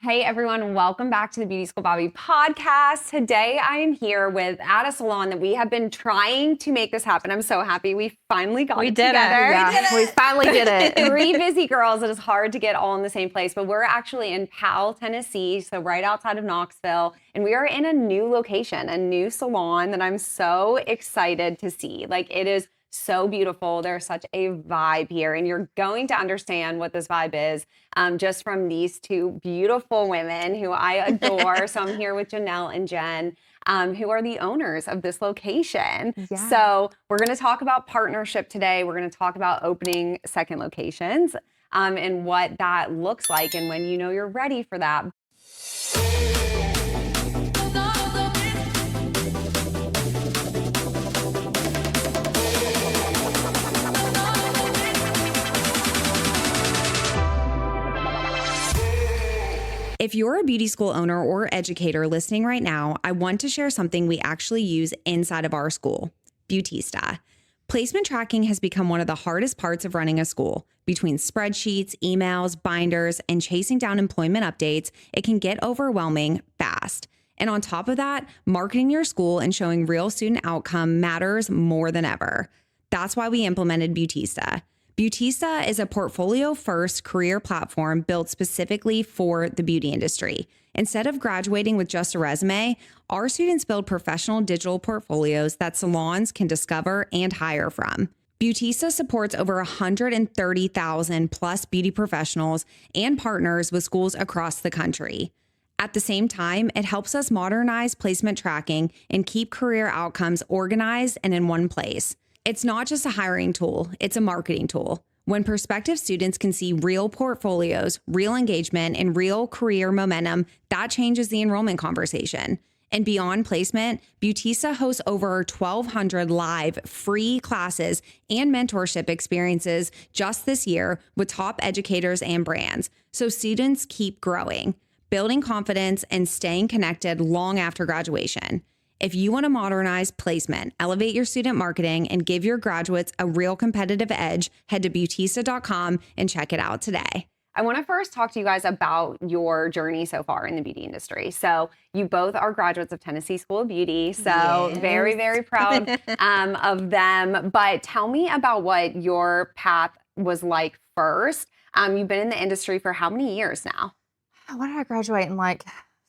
Hey everyone, welcome back to the Beauty School Bobbi podcast. Today I am here at a salon that we have been trying to make this happen. I'm so happy we finally got it together. We finally did it. Three busy girls. It is hard to get all in the same place, but we're actually in Powell, Tennessee, so right outside of Knoxville, and we are in a new location, a new salon that I'm so excited to see. Like, it is so beautiful. There's such a vibe here, and you're going to understand what this vibe is just from these two beautiful women who I adore. So I'm here with Geneal and Jenn, who are the owners of this location. Yeah. So we're going to talk about partnership today. We're going to talk about opening second locations and what that looks like and when you know you're ready for that. If you're a beauty school owner or educator listening right now, I want to share something we actually use inside of our school, Beautista. Placement tracking has become one of the hardest parts of running a school. Between spreadsheets, emails, binders, and chasing down employment updates, it can get overwhelming fast. And on top of that, marketing your school and showing real student outcome matters more than ever. That's why we implemented Beautista. Beautista is a portfolio-first career platform built specifically for the beauty industry. Instead of graduating with just a resume, our students build professional digital portfolios that salons can discover and hire from. Beautista supports over 130,000 plus beauty professionals and partners with schools across the country. At the same time, it helps us modernize placement tracking and keep career outcomes organized and in one place. It's not just a hiring tool, it's a marketing tool. When prospective students can see real portfolios, real engagement, and real career momentum, that changes the enrollment conversation. And beyond placement, Beautista hosts over 1,200 live free classes and mentorship experiences just this year with top educators and brands, so students keep growing, building confidence, and staying connected long after graduation. If you want to modernize placement, elevate your student marketing, and give your graduates a real competitive edge, head to Beautista.com and check it out today. I want to first talk to you guys about your journey so far in the beauty industry. So you both are graduates of Tennessee School of Beauty. So Yes. very, very proud of them. But tell me about what your path was like first. You've been in the industry for how many years now? When did I graduate? In like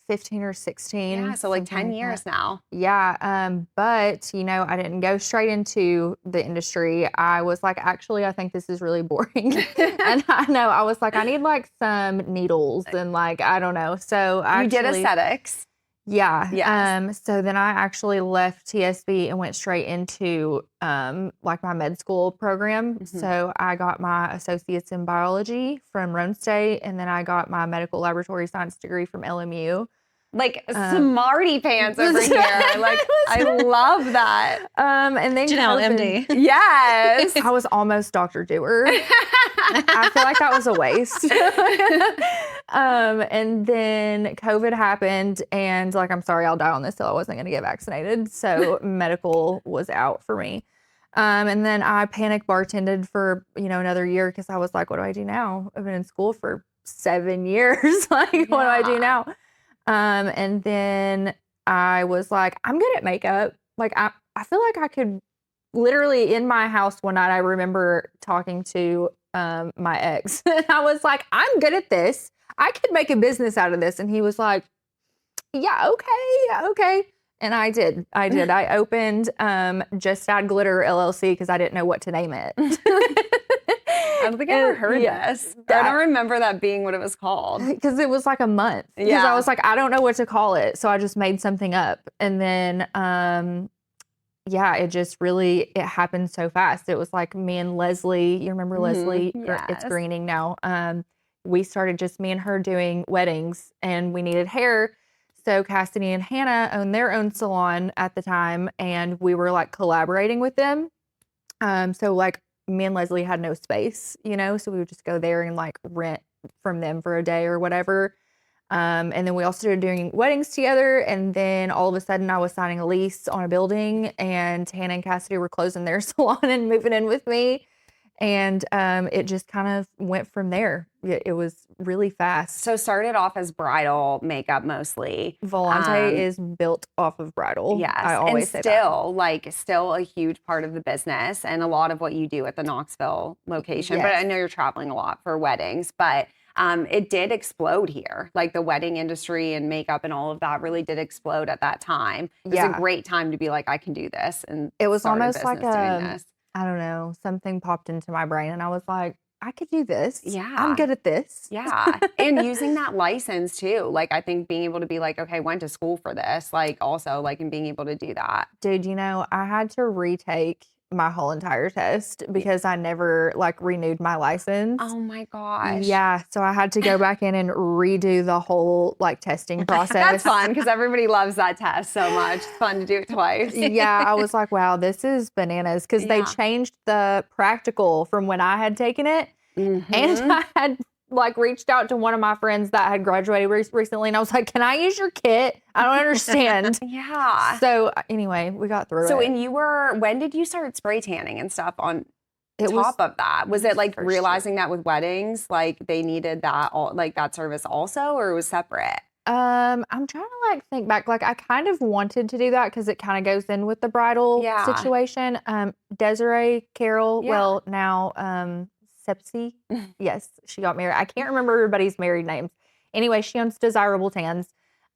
15 or 16. Yeah, so like 10 something years that. now. Yeah. But I didn't go straight into the industry. I was like, actually, I think this is really boring. And I was like, I need like some needles and like, I don't know. So You did aesthetics. Yeah. Yes. So then I actually left TSB and went straight into like my med school program. Mhm. So I got my associates in biology from Roane State, and then I got my medical laboratory science degree from LMU. Like smarty pants over here. Like, I love that. And then Geneal, COVID. MD. Yes. I was almost Dr. Duer. I feel like that was a waste. And then COVID happened, and like, I'm sorry, I'll die on this hill. I wasn't going to get vaccinated. So medical was out for me. And then I panic bartended for, another year because I was like, what do I do now? I've been in school for 7 years. Like, what do I do now? And then I was like, I'm good at makeup. Like, I feel like I could literally in my house one night, I remember talking to my ex. I was like, I'm good at this. I could make a business out of this. And he was like, yeah, okay. And I did. I opened Just Add Glitter LLC because I didn't know what to name it. I don't think I ever heard this. I don't remember that being what it was called. Because it was like a month. Because Yeah. I was like, I don't know what to call it. So I just made something up. And then, it happened so fast. It was like me and Leslie. You remember Leslie? Yes. It's greening now. We started just me and her doing weddings, and we needed hair. So Cassidy and Hannah owned their own salon at the time, and we were like collaborating with them. So like me and Leslie had no space, so we would just go there and like rent from them for a day or whatever. And then we all started doing weddings together. And then all of a sudden I was signing a lease on a building, and Hannah and Cassidy were closing their salon and moving in with me. And it just kind of went from there. It was really fast. So started off as bridal makeup mostly. Volante is built off of bridal. Yes. I always and say still, still a huge part of the business and a lot of what you do at the Knoxville location. But I know you're traveling a lot for weddings, but it did explode here. Like the wedding industry and makeup and all of that really did explode at that time. It was a great time to be like, I can do this. And it was start a almost like business doing this. I don't know, something popped into my brain and I was like, I could do this. Yeah. I'm good at this. Yeah. And using that license too. Like, I think being able to be like, okay, went to school for this, like also like, and being able to do that. Dude, I had to retake my whole entire test because I never like renewed my license. Oh my gosh. Yeah. So I had to go back in and redo the whole like testing process. That's fun because everybody loves that test so much. It's fun to do it twice. Yeah. I was like, wow, this is bananas because they changed the practical from when I had taken it. And I had like reached out to one of my friends that had graduated recently and I was like, can I use your kit? I don't understand. Yeah. So anyway, we got through it. So when did you start spray tanning and stuff on top of that? Was it like realizing that with weddings, like they needed that that service also, or it was separate? I'm trying to like think back. Like I kind of wanted to do that because it kind of goes in with the bridal situation. Desiree Carroll, well now Sepsi. Yes, she got married. I can't remember everybody's married names. Anyway, she owns Desirable Tans.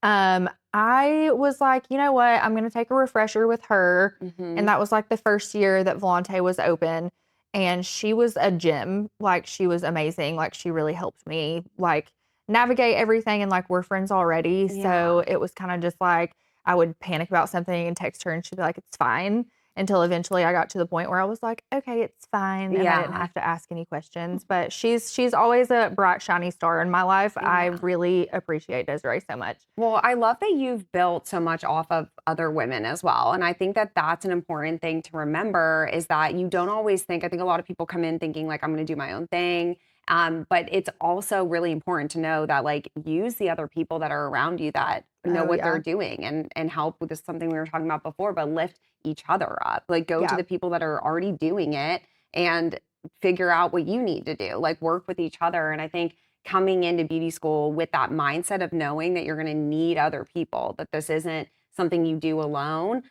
I was like, you know what? I'm going to take a refresher with her. And that was like the first year that Volante was open. And she was a gem. Like she was amazing. Like she really helped me like navigate everything. And like we're friends already. Yeah. So it was kind of just like I would panic about something and text her and she'd be like, it's fine. Until eventually I got to the point where I was like, okay, it's fine. And I didn't have to ask any questions. But she's always a bright, shiny star in my life. Yeah. I really appreciate Desiree so much. Well, I love that you've built so much off of other women as well. And I think that that's an important thing to remember is that you don't always think, I think a lot of people come in thinking like, I'm going to do my own thing. But it's also really important to know that like use the other people that are around you that know what they're doing and help with this, something we were talking about before, but lift each other up, like go to the people that are already doing it and figure out what you need to do, like work with each other. And I think coming into beauty school with that mindset of knowing that you're going to need other people, that this isn't something you do alone,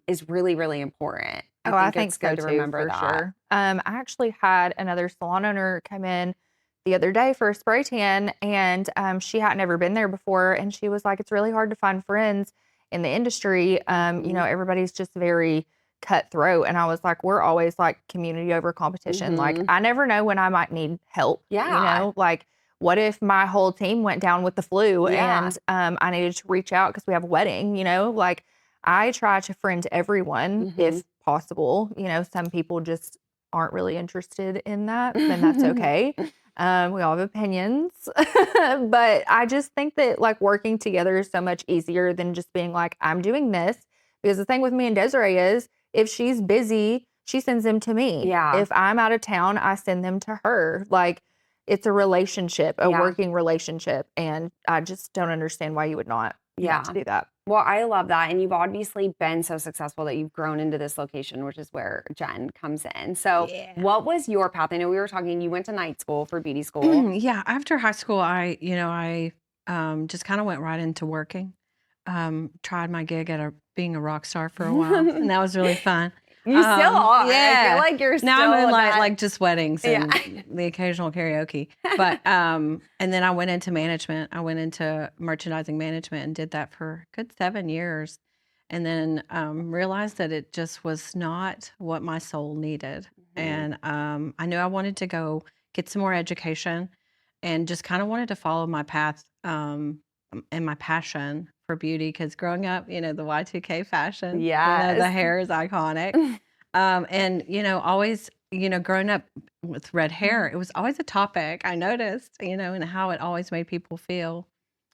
is really, really important. I think it's good to remember that. Sure. I actually had another salon owner come in the other day for a spray tan and she hadn't ever been there before. And she was like, it's really hard to find friends in the industry. You know, everybody's just very cutthroat. And I was like, we're always like community over competition. Like I never know when I might need help. Yeah. You know, like what if my whole team went down with the flu and I needed to reach out because we have a wedding, you know, like I try to friend everyone if possible. You know, some people just aren't really interested in that, then that's okay. We all have opinions, but I just think that like working together is so much easier than just being like, I'm doing this. Because the thing with me and Desiree is if she's busy, she sends them to me. Yeah. If I'm out of town, I send them to her. Like it's a relationship, a working relationship. And I just don't understand why you would not want to do that. Well, I love that. And you've obviously been so successful that you've grown into this location, which is where Jen comes in. So what was your path? I know we were talking, you went to night school for beauty school. Yeah. After high school, I just kind of went right into working. Tried my gig at being a rock star for a while. And that was really fun. You still are. Yeah. I feel like you're still now I'm in like just weddings and the occasional karaoke. But and then I went into management. I went into merchandising management and did that for a good 7 years. And then realized that it just was not what my soul needed. And I knew I wanted to go get some more education and just kind of wanted to follow my path and my passion for beauty, because growing up, you know, the Y2K fashion, you know, the hair is iconic. And, you know, always, you know, growing up with red hair, it was always a topic I noticed, you know, and how it always made people feel.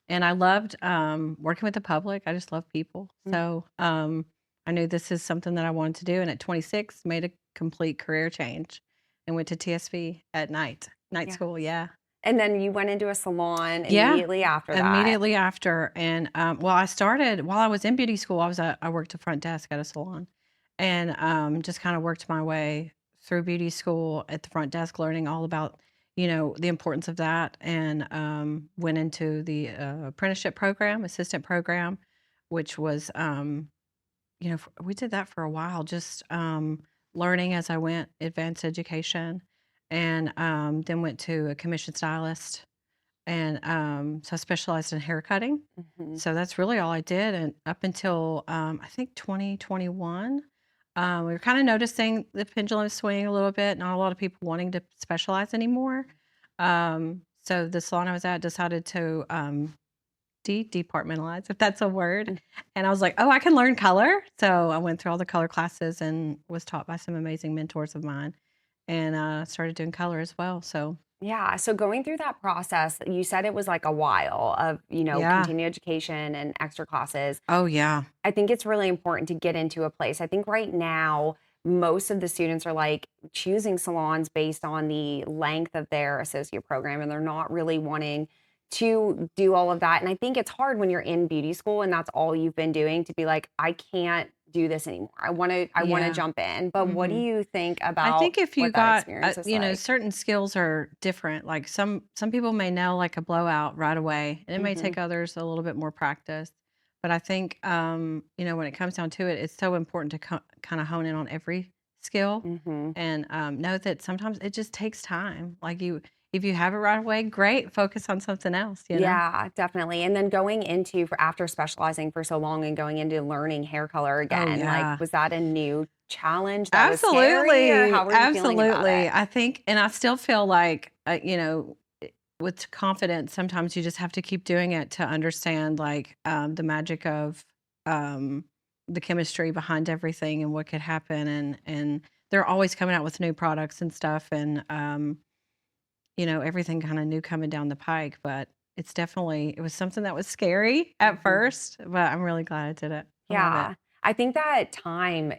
And I loved working with the public. I just love people. So I knew this is something that I wanted to do. And at 26, made a complete career change and went to TSV at night school. Yeah. And then you went into a salon immediately after that. Immediately after. And well, I started while I was in beauty school. I worked the front desk at a salon and just kind of worked my way through beauty school at the front desk, learning all about, the importance of that, and went into the apprenticeship program, assistant program, which was, we did that for a while, just learning as I went, advanced education, and then went to a commission stylist. And so I specialized in hair cutting. Mhm. So that's really all I did. And up until I think 2021, we were kind of noticing the pendulum swing a little bit, not a lot of people wanting to specialize anymore. So the salon I was at decided to departmentalize, if that's a word. Mm. And I was like, oh, I can learn color. So I went through all the color classes and was taught by some amazing mentors of mine, and started doing color as well. So Yeah. So going through that process, you said it was like a while of, yeah. continuing education and extra classes. Oh, yeah. I think it's really important to get into a place. I think right now, most of the students are like choosing salons based on the length of their associate program, and they're not really wanting to do all of that. And I think it's hard when you're in beauty school and that's all you've been doing to be like, I can't do this anymore. I want to Yeah. jump in. But what do Mhm. you think I about think if you what that got, experience is like? certain skills are different. Like some people may nail like a blowout right away, and it may Hmm. take others a little bit more practice. But I think, when it comes down to it, it's so important to kind of hone in on every skill, Hmm. and know that sometimes it just takes time. Like if you have it right away, great. Focus on something else. Yeah, definitely. And then going into for after specializing for so long and going into learning hair color Oh again, like yeah. was that a new challenge that was scary or Absolutely, how were you feeling about it? absolutely. I think, and I still feel like, with confidence, sometimes you just have to keep doing it to understand, like, the magic of, um, the chemistry behind everything and what could happen, and they're always coming out with new products and stuff, and, everything kinda new coming down the pike, but it was something that was scary at Mhm. first, but I'm really glad I did it. I love it. Yeah. I think that time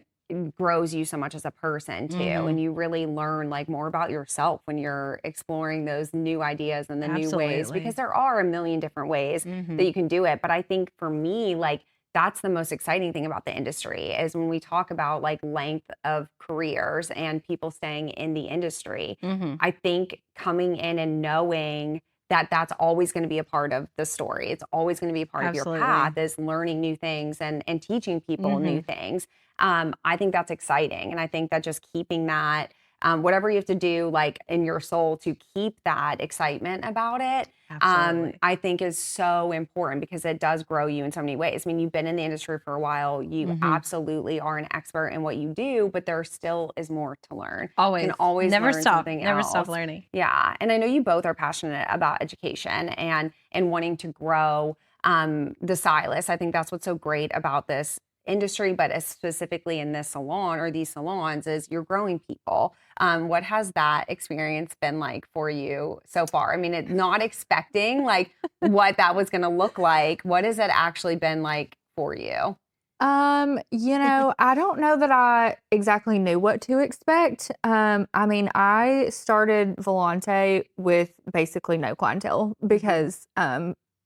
grows you so much as a person too. Mhm. And you really learn like more about yourself when you're exploring those new ideas and the new ways, because Absolutely. there are a million different ways that Mhm. you can do it. But I think for me, like that's the most exciting thing about the industry is when we talk about like length of careers and people staying in the industry. Mhm. I think coming in and knowing that that's always going to be a part of the story. It's always going to be a part of your Absolutely. path is learning new things and teaching people new Mhm. things. I think that's exciting. And I think that just keeping that, whatever you have to do, like in your soul to keep that excitement about it, Absolutely. I think is so important because it does grow you in so many ways. I mean, you've been in the industry for a while. You Mhm. absolutely are an expert in what you do, but there still is more to learn. You can Always. always Never learn stop. something Never stop else. learning. Yeah, and I know you both are passionate about education and wanting to grow the stylist. I think that's what's so great about this industry, but specifically in this salon or these salons, is you're growing people. What has that experience been like for you so far? I mean, it's not expecting like what that was going to look like. What has it actually been like for you? I don't know that I exactly knew what to expect. I mean, I started Volante with basically no clientele Mhm. because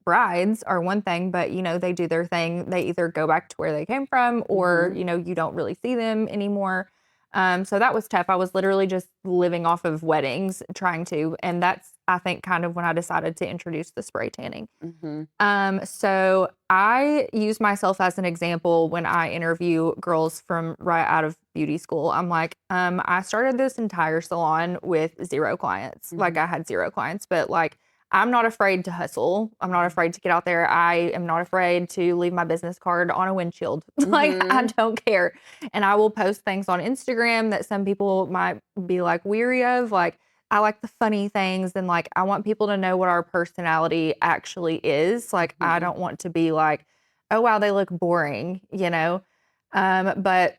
brides are one thing, but they do their thing. They either go back to where they came from or, Mhm. you don't really see them anymore. So that was tough. I was literally just living off of weddings trying to, and that's I think kind of when I decided to introduce the spray tanning. Mhm. So I use myself as an example when I interview girls from right out of beauty school. I'm like, I started this entire salon with zero clients. Like Mhm. I had zero clients, but like I'm not afraid to hustle. I'm not afraid to get out there. I am not afraid to leave my business card on a windshield. Like I Mhm. don't care. And I will post things on Instagram that some people might be like weary of. Like I like the funny things and like I want people to know what our personality actually is. Like I Mhm. don't want to be like, oh wow, they look boring. But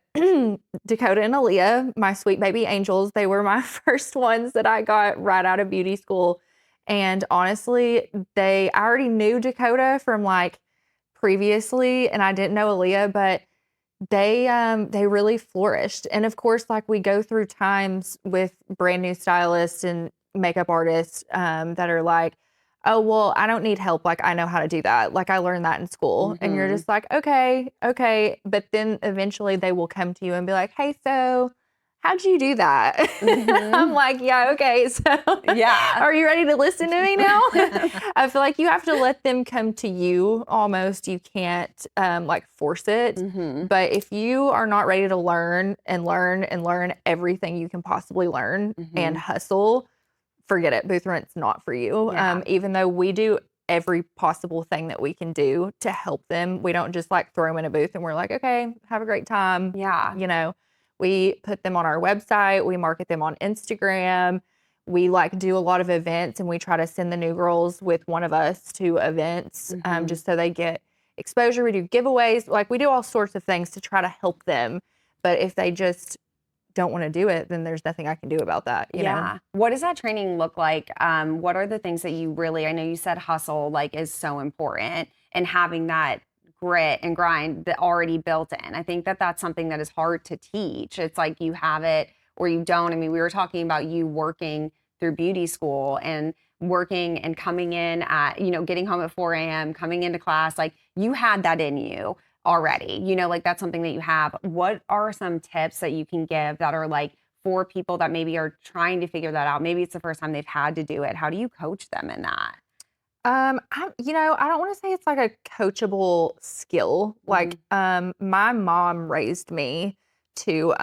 Dakota and Aaliyah, my sweet baby angels, they were my first ones that I got right out of beauty school. And honestly, I already knew Dakota from like previously, and I didn't know Aaliyah, but they really flourished. And of course, like we go through times with brand new stylists and makeup artists that are like, oh, well, I don't need help. Like I know how to do that. Like I learned that in school. And you're Mhm. just like, okay, okay. But then eventually they will come to you and be like, hey, so how'd you do that? I'm like, yeah, okay. So are you ready to listen to me now? I feel like you have to let them come to you almost. You can't like force it. But if you are not ready to learn and learn and learn everything you can possibly learn and hustle, forget it. Booth rent's not for you. Even though we do every possible thing that we can do to help them. We don't just like throw them in a booth and we're like, okay, have a great time. You know, we put them on our website. We market them on Instagram. We like do a lot of events and we try to send the new girls with one of us to events just so they get exposure. We do giveaways. Like we do all sorts of things to try to help them. But if they just don't want to do it, then there's nothing I can do about that. You know? What does that training look like? What are the things that you really, I know you said hustle like is so important and having that grit and grind that already built in. I think that that's something that is hard to teach. It's like you have it or you don't. I mean, we were talking about you working through beauty school and working and coming in at, you know, getting home at 4 a.m., coming into class, like you had that in you already, you know, like that's something that you have. What are some tips that you can give that are like for people that maybe are trying to figure that out? Maybe it's the first time they've had to do it. How do you coach them in that? You know, I don't want to say it's like a coachable skill. Like, my mom raised me to,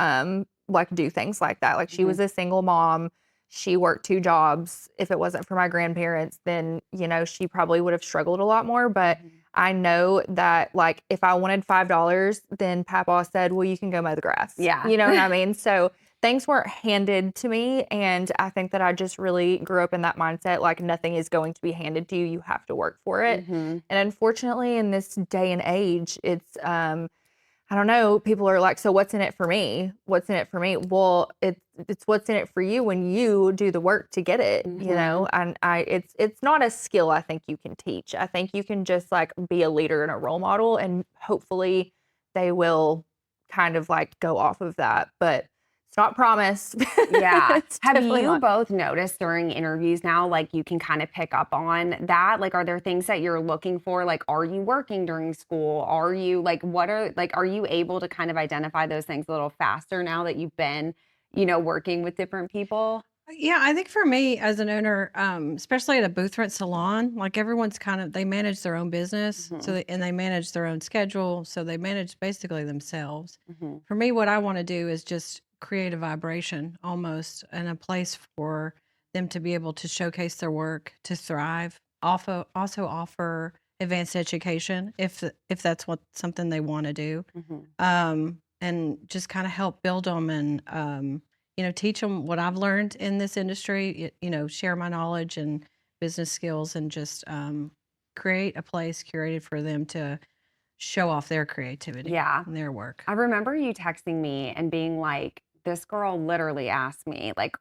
like do things like that. Like she was a single mom. She worked 2 jobs. If it wasn't for my grandparents, then, you know, she probably would have struggled a lot more. But I know that like if I wanted $5, then Papa said, well, you can go mow the grass. You know what I mean? So things weren't handed to me. And I think that I just really grew up in that mindset. Like nothing is going to be handed to you. You have to work for it. And unfortunately in this day and age, it's, I don't know, people are like, so what's in it for me? What's in it for me? Well, it's what's in it for you when you do the work to get it, you know? And it's not a skill I think you can teach. I think you can just like be a leader and a role model and hopefully they will kind of like go off of that, but it's not promised. Have you both noticed during interviews now, like you can kind of pick up on that? Like, are there things that you're looking for? Like, are you working during school? Are you like, are you able to kind of identify those things a little faster now that you've been, you know, working with different people? Yeah, I think for me as an owner, especially at a booth rent salon, like everyone's kind of, they manage their own business. And they manage their own schedule. So they manage basically themselves. For me, what I want to do is just create a vibration almost and a place for them to be able to showcase their work, to thrive, also offer advanced education if that's what something they want to do. And just kind of help build them and, you know, teach them what I've learned in this industry, you know, share my knowledge and business skills and just create a place curated for them to show off their creativity and their work. I remember you texting me and being like, this girl literally asked me like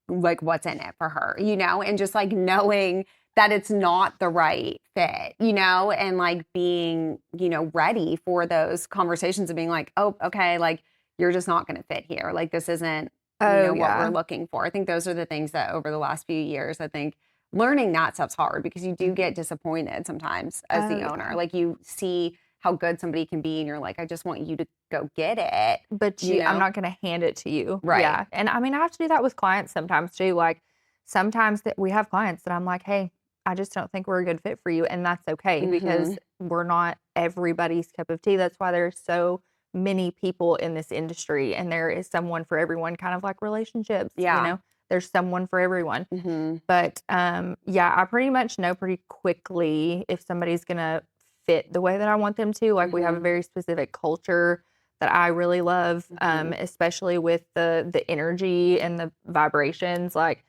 what's in it for her, you know, and just like knowing that it's not the right fit, you know, and like being, you know, ready for those conversations and being like, oh, okay, like you're just not going to fit here. Like this isn't, you know, what we're looking for. I think those are the things that over the last few years, I think learning that stuff's hard because you do get disappointed sometimes as the owner. Like you see how good somebody can be and you're like, I just want you to go get it. But you know? I'm not going to hand it to you. Right. Yeah. And I mean, I have to do that with clients sometimes too. Like sometimes that we have clients that I'm like, hey, I just don't think we're a good fit for you. And that's okay because we're not everybody's cup of tea. That's why there's so many people in this industry and there is someone for everyone, kind of like relationships. You know, there's someone for everyone. But yeah, I pretty much know pretty quickly if somebody's going to fit the way that I want them to. Like we have a very specific culture that I really love, especially with the energy and the vibrations. Like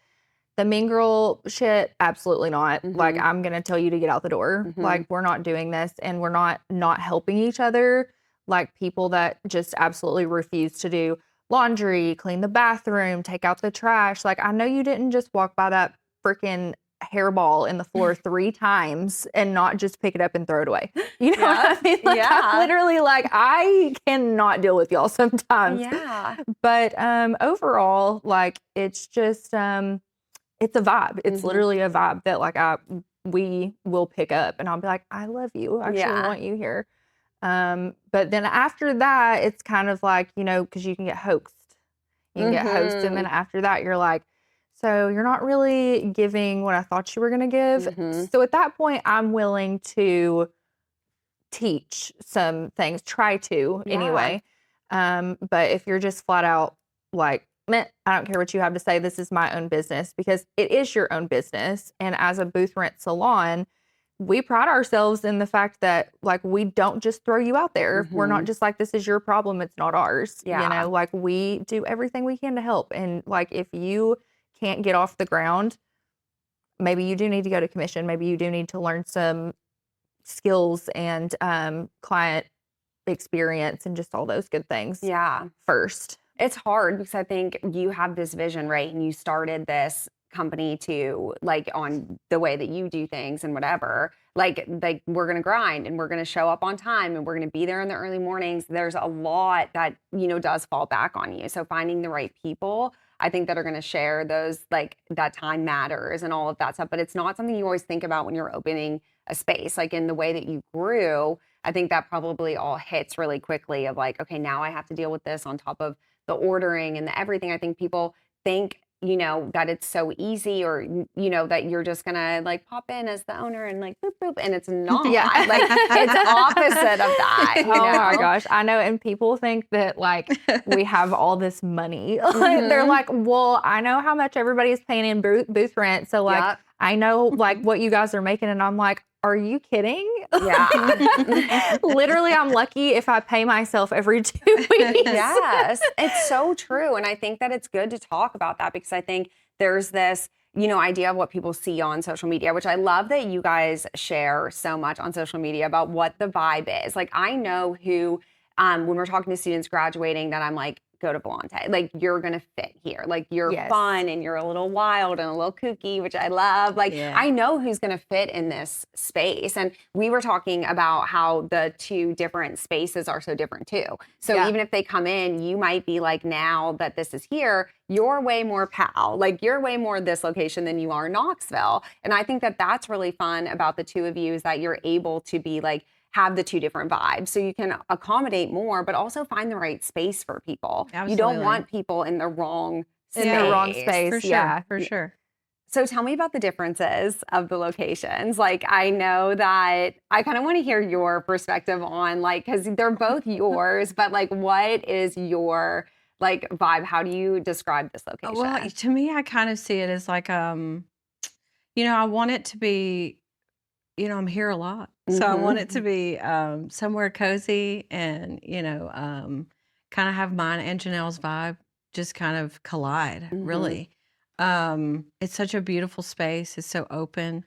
the mean girl shit, absolutely not. Like I'm gonna tell you to get out the door. Like we're not doing this, and we're not helping each other. Like people that just absolutely refuse to do laundry, clean the bathroom, take out the trash. Like I know you didn't just walk by that freaking hairball in the floor 3 times and not just pick it up and throw it away. You know what I mean? Like I literally like I cannot deal with y'all sometimes. But overall, like it's just it's a vibe. It's literally a vibe that like we will pick up and I'll be like, I love you. I actually want you here. But then after that, it's kind of like, you know, because you can get hoaxed. You can get host, and then after that, you're like, so you're not really giving what I thought you were going to give. So at that point, I'm willing to teach some things, try to anyway. But if you're just flat out like, meh, I don't care what you have to say, this is my own business, because it is your own business. And as a booth rent salon, we pride ourselves in the fact that like we don't just throw you out there. We're not just like, this is your problem, it's not ours. You know, like we do everything we can to help. And like if you can't get off the ground, maybe you do need to go to commission. Maybe you do need to learn some skills and client experience and just all those good things first. It's hard because I think you have this vision, right? And you started this company to like on the way that you do things and whatever, like we're going to grind and we're going to show up on time and we're going to be there in the early mornings. There's a lot that, you know, does fall back on you. So finding the right people, I think, that are going to share those, like that time matters and all of that stuff. But it's not something you always think about when you're opening a space. Like in the way that you grew, I think that probably all hits really quickly of like, okay, now I have to deal with this on top of the ordering and the everything. I think people think, you know, that it's so easy, or, you know, that you're just gonna like pop in as the owner and like boop, boop. And it's not. Like it's opposite of that. You know? My gosh. I know. And people think that like we have all this money. Like, they're like, well, I know how much everybody's paying in booth rent. So like, I know like what you guys are making. And I'm like, are you kidding? Literally, I'm lucky if I pay myself every 2 weeks. Yes, it's so true. And I think that it's good to talk about that, because I think there's this, you know, idea of what people see on social media, which I love that you guys share so much on social media about what the vibe is. Like, I know who, when we're talking to students graduating, that I'm like, go to Volante. Like, you're going to fit here. Like, you're fun and you're a little wild and a little kooky, which I love. Like, I know who's going to fit in this space. And we were talking about how the two different spaces are so different too. So even if they come in, you might be like, now that this is here, you're way more PAL. Like, you're way more this location than you are Knoxville. And I think that that's really fun about the two of you, is that you're able to be like, have the two different vibes, so you can accommodate more, but also find the right space for people. Absolutely. You don't want people in the wrong space. In the wrong space, for sure, for sure. So tell me about the differences of the locations. Like, I know that I kind of want to hear your perspective on, like, because they're both yours, but like, what is your like vibe? How do you describe this location? Well, to me, I kind of see it as like, you know, I want it to be, you know, I'm here a lot. So I want it to be somewhere cozy and, you know, kind of have mine and Geneal's vibe just kind of collide, really. It's such a beautiful space. It's so open.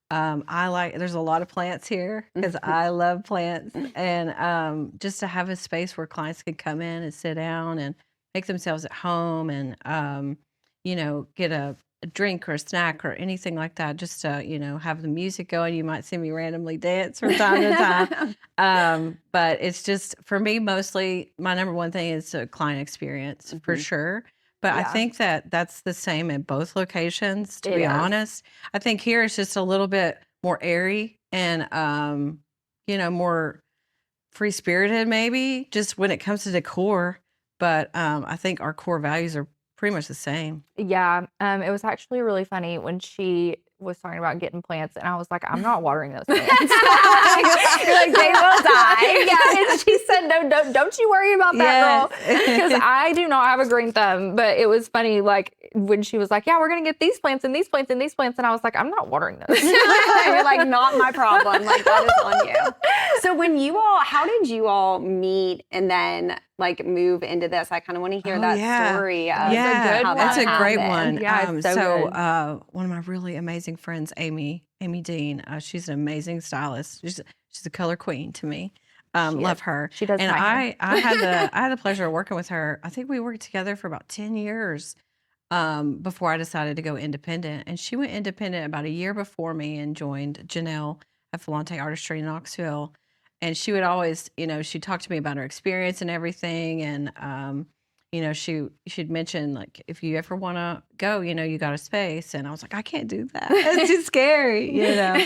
There's a lot of plants here because I love plants. And just to have a space where clients can come in and sit down and make themselves at home and, you know, get a drink or a snack or anything like that, just to, you know, have the music going. You might see me randomly dance from time to time. But it's just, for me, mostly my number one thing is a client experience for sure. But I think that that's the same at both locations, to be honest. I think here it's just a little bit more airy and, you know, more free spirited, maybe, just when it comes to decor. But I think our core values are pretty much the same. Yeah. It was actually really funny when she was talking about getting plants, and I was like, I'm not watering those plants. You're like, they will die. Yeah. And she said, no, don't you worry about that, girl. Because I do not have a green thumb. But it was funny, like, when she was like, yeah, we're going to get these plants and these plants and these plants. And I was like, I'm not watering those. You're like, not my problem. Like, that is on you. So how did you all meet and then like move into this? I kind of want to hear that story. That's a great one. Yeah, it's so good. One of my really amazing friends, Amy Dean, she's an amazing stylist. She's a color queen to me. Love her. She does. And I had the pleasure of working with her. I think we worked together for about 10 years before I decided to go independent. And she went independent about a year before me and joined Geneal at Volante Artistry in Knoxville. And she would always, you know, she'd talk to me about her experience and everything. And, you know, she'd mention, like, if you ever want to go, you know, you got a space. And I was like, I can't do that. It's too scary, you know.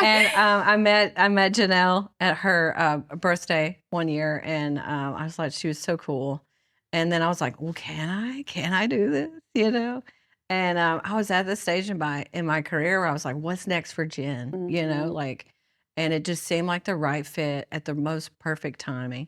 And I met Geneal at her birthday one year. And I was like, she was so cool. And then I was like, well, can I do this? You know? And I was at the stage in my career where I was like, what's next for Jen? You know, like, and it just seemed like the right fit at the most perfect timing.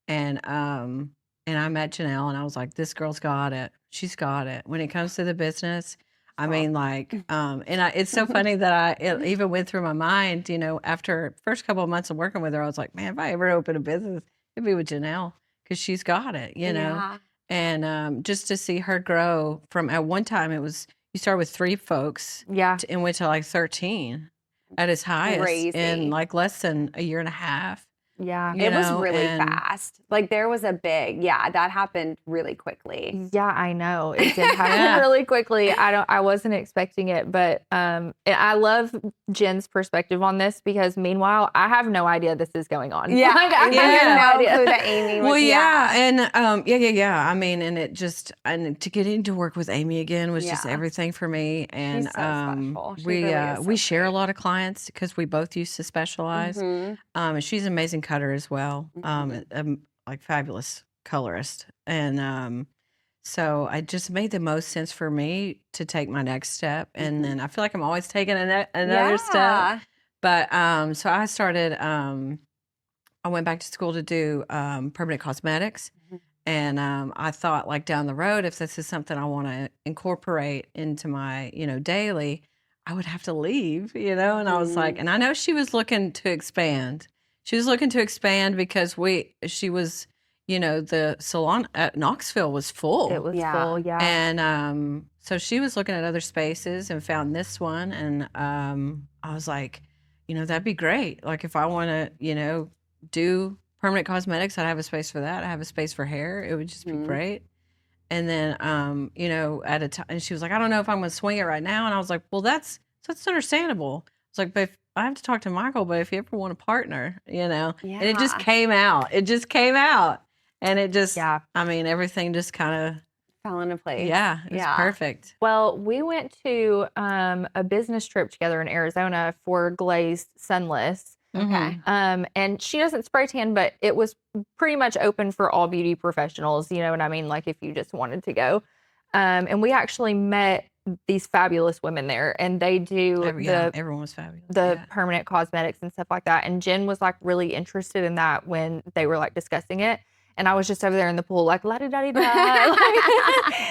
And I met Geneal and I was like, this girl's got it. She's got it. When it comes to the business, I mean, like, it's so funny that it even went through my mind, you know, after first couple of months of working with her, I was like, man, if I ever open a business, it'd be with Geneal because she's got it, you know. Yeah. And just to see her grow from at one time, it was you started with 3 folks, and went to like 13 at its highest Crazy. in like less than a year and a half. Yeah. It was really fast. Like there was that happened really quickly. Yeah, I know. It did happen really quickly. I wasn't expecting it, but I love Jen's perspective on this because meanwhile, I have no idea this is going on. Yeah. Like, I have no clue that Amy was. Well, yeah. And I mean, and it just, and to get into work with Amy again was just everything for me. And She's so special. She we really is so we share a great. lot of clients because we both used to specialize. And she's an amazing cutter as well. Like fabulous colorist. And so it just made the most sense for me to take my next step. And then I feel like I'm always taking another step. But so I started, I went back to school to do permanent cosmetics. And I thought like down the road, if this is something I want to incorporate into my, you know, daily, I would have to leave, you know? And I was like, and I know she was looking to expand. She was looking to expand because she was, you know, the salon at Knoxville was full. It was full, yeah. And so she was looking at other spaces and found this one. And I was like, you know, that'd be great. Like if I want to, you know, do permanent cosmetics, I'd have a space for that. I have a space for hair. It would just be great. And then, you know, at a time, and she was like, I don't know if I'm going to swing it right now. And I was like, well, that's understandable. It's like, but if, I have to talk to Michael, but if you ever want a partner, you know, and it just came out. It just came out. And it just, I mean, everything just kind of fell into place. Yeah, it was perfect. Well, we went to a business trip together in Arizona for Glazed Sunless. Okay. And she doesn't spray tan, but it was pretty much open for all beauty professionals. You know what I mean? Like if you just wanted to go. And we actually met these fabulous women there, and they do everyone was fabulous. The permanent cosmetics and stuff like that. And Jen was like really interested in that when they were like discussing it. And I was just over there in the pool, like, la-di-da-di-da.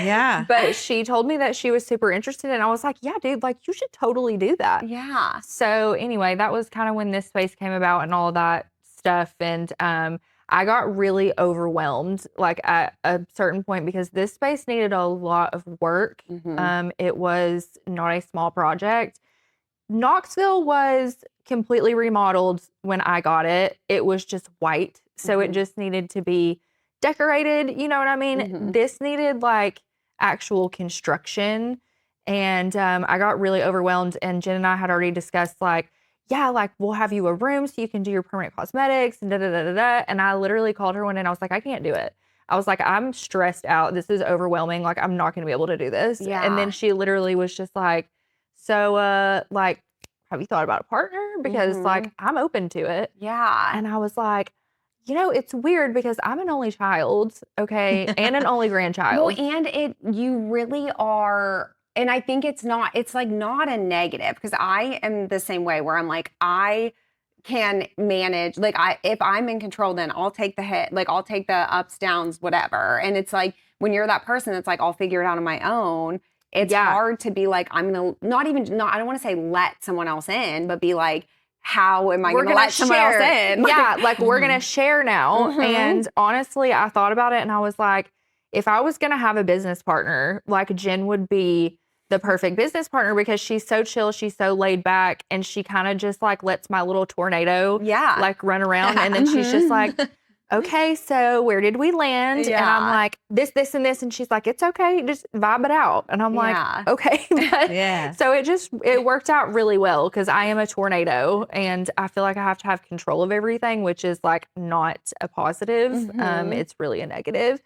Yeah. But she told me that she was super interested. And I was like, yeah, dude, like, you should totally do that. Yeah. So anyway, that was kind of when this space came about and all that stuff. And I got really overwhelmed, like, at a certain point because this space needed a lot of work. It was not a small project. Knoxville was completely remodeled when I got it. It was just white. So it just needed to be decorated. You know what I mean? This needed like actual construction. And I got really overwhelmed. And Jen and I had already discussed like, yeah, like we'll have you a room so you can do your permanent cosmetics and da-da-da-da-da. And I literally called her one day and I was like, I can't do it. I was like, I'm stressed out. This is overwhelming. Like, I'm not going to be able to do this. Yeah. And then she literally was just like, so, like, have you thought about a partner? Because like, I'm open to it. Yeah. And I was like, you know, it's weird because I'm an only child, okay, and an only grandchild. Well, and you really are, and I think it's like not a negative because I am the same way where I'm like, I can manage, like if I'm in control, then I'll take the hit, like I'll take the ups, downs, whatever. And it's like, when you're that person, it's like, I'll figure it out on my own. It's hard to be like, I'm going to I don't want to say let someone else in, but be like, how am I going to let someone else in? Yeah, like we're going to share now. And honestly, I thought about it and I was like, if I was going to have a business partner, like Jen would be the perfect business partner because she's so chill, she's so laid back, and she kind of just like lets my little tornado like run around. And then she's just like, okay, so where did we land? And I'm like, this, and this. And she's like, it's okay. Just vibe it out. And I'm like, okay. But, so it worked out really well because I am a tornado and I feel like I have to have control of everything, which is like not a positive. It's really a negative.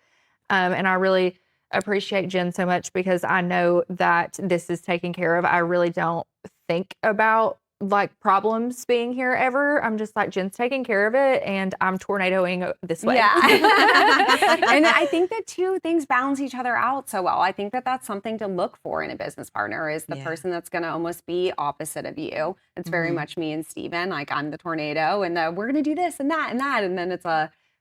And I really appreciate Jen so much because I know that this is taken care of. I really don't think about like problems being here ever. I'm just like, Jen's taking care of it and I'm tornadoing this way. Yeah. And I think that two things balance each other out so well. I think that that's something to look for in a business partner, is the person that's going to almost be opposite of you. It's very much me and Steven. Like, I'm the tornado and we're going to do this and that and that. And then it's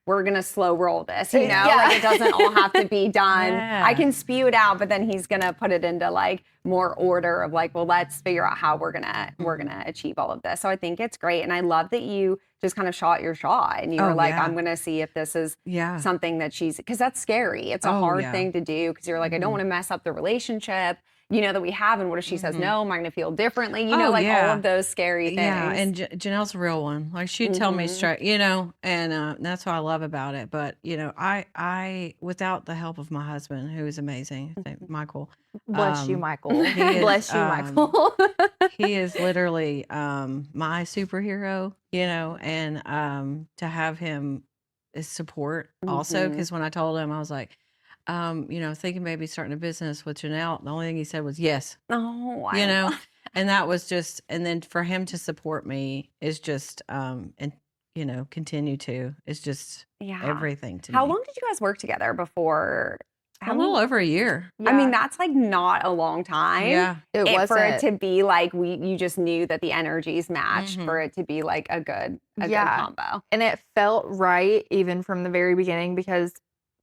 we're going to slow roll this, you know, like it doesn't all have to be done. I can spew it out, but then he's going to put it into like more order of like, well, let's figure out how we're going to achieve all of this. So I think it's great. And I love that you just kind of shot your shot and you were like, I'm going to see if this is something that because that's scary. It's a hard thing to do, because you're like, I don't want to mess up the relationship, you know, that we have. And what if she says no? Am I going to feel differently? You know, like all of those scary things. Yeah, and Janelle's a real one. Like, she'd tell me straight, you know, and that's what I love about it. But, you know, I without the help of my husband, who is amazing, Michael. Bless you, Michael. Bless you, Michael. He is literally my superhero, you know, and to have him as support also, because when I told him, I was like, you know, thinking maybe starting a business with Geneal, the only thing he said was yes. Oh, wow. You know, and that was just, and then for him to support me is just, and, you know, continue to, is just everything to me. How long did you guys work together before? A little over a year. I mean, that's like not a long time. Yeah. It wasn't. For it to be like, you just knew that the energies matched for it to be like a good combo. And it felt right even from the very beginning, because